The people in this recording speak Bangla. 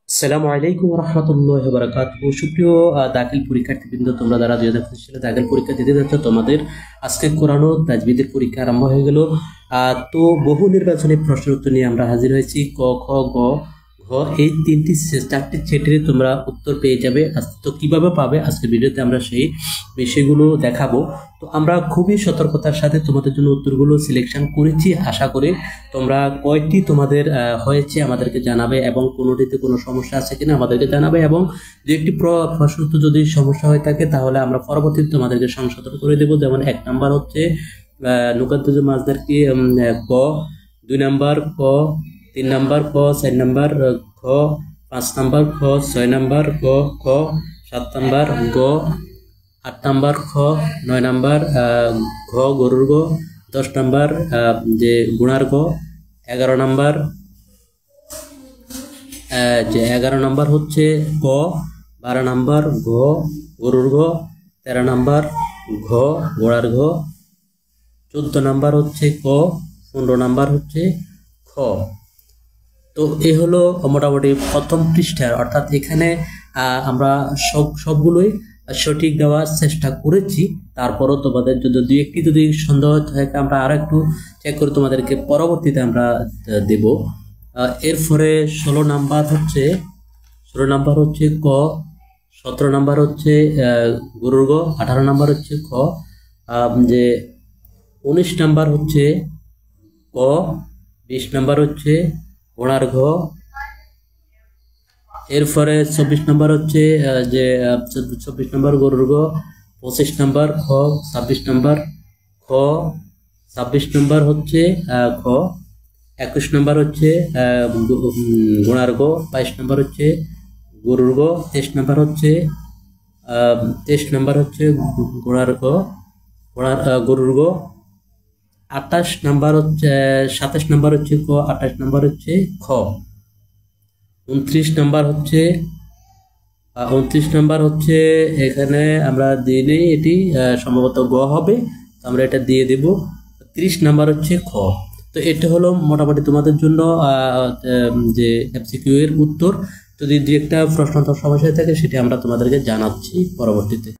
আসসালামু আলাইকুম রহমতুল্লাহ বারাকাতুহু। সুপ্রিয় দাখিল পরীক্ষার্থীবৃন্দ, তোমরা যারা 2025 সালে দাখিল পরীক্ষা দিতে যাচ্ছ, তোমাদের আজকে কোরআন ও তাজবিদের পরীক্ষা আরম্ভ হয়ে গেল। তো বহু নির্বাচনী প্রশ্নের উত্তর নিয়ে আমরা হাজির হয়েছি। ক, খ, গ, ঘ, এই চারটি সেটের তোমরা উত্তর পেয়ে যাবে। তো কিভাবে পাবে, আজকে ভিডিওতে আমরা সেই বিষয়গুলো দেখাবো। তো আমরা খুবই সতর্কতার সাথে তোমাদের জন্য উত্তরগুলো সিলেকশন করেছি। আশা করি তোমরা কয়টি তোমাদের হয়েছে আমাদেরকে জানাবে, এবং কোনোটিতে কোনো সমস্যা আছে কিনা আমাদেরকে জানাবে, এবং দু একটি প্রশ্ন তো যদি সমস্যা হয়ে থাকে তাহলে আমরা পরবর্তীতে তোমাদেরকে সংশোধন করে দেবো। যেমন 1 নাম্বার হচ্ছে নুকাদ্দুজ মাজদার কি ক, 2 নাম্বার ক, 3 নাম্বার ক, 4 নাম্বার খ, 5 নাম্বার খ, 6 নাম্বার ক, খ, 7 নাম্বার গ, 8 নাম্বার খ, 9 নাম্বার ঘ গরুর গ, 10 নাম্বার যে গুণার গ, 11 নাম্বার 11 নাম্বার হচ্ছে ক, 12 নাম্বার ঘ গরুর ঘ, 13 নাম্বার ঘ ঘোড়ার ঘ, 14 নাম্বার হচ্ছে ক, 15 নাম্বার হচ্ছে খ। তো এ হলো মোটামুটি প্রথম পৃষ্ঠার, অর্থাৎ এখানে আমরা সবগুলোই সঠিক দেওয়ার চেষ্টা করেছি। তারপরও তোমাদের যদি যদি সন্দেহ থাকে আমরা আরো একটু চেক করে তোমাদেরকে পরবর্তীতে আমরা দেব। এরপরে 16 নাম্বার হচ্ছে ক, 17 নাম্বার হচ্ছে গরুর গ, 18 নাম্বার হচ্ছে খ, যে 19 নাম্বার হচ্ছে ক, 20 নাম্বার হচ্ছে ঘোড়ার ঘ, এরপরে 24 নাম্বার হচ্ছে যে 24 নাম্বার গরুর গ, 25 নাম্বার খ, 26 নাম্বার খ, 26 নাম্বার হচ্ছে খ, 21 নাম্বার হচ্ছে ঘোড়ার গ, 22 নাম্বার হচ্ছে গরুর গ, 23 নাম্বার হচ্ছে ঘোড়ার গ, গরুর গ, 28 নাম্বার হচ্ছে 27 নাম্বার হচ্ছে ক, 28 নাম্বার হচ্ছে খ, 29 নাম্বার হচ্ছে এখানে আমরা দিলে এটি সম্ভবত গ হবে, তো আমরা এটা দিয়ে দেব। 30 নাম্বার হচ্ছে খ। তো এটা হলো মোটামুটি তোমাদের জন্য যে এমসিকিউ এর উত্তর। যদি দু একটা প্রশ্ন সমস্যা থাকে সেটি আমরা তোমাদেরকে জানাচ্ছি পরবর্তীতে।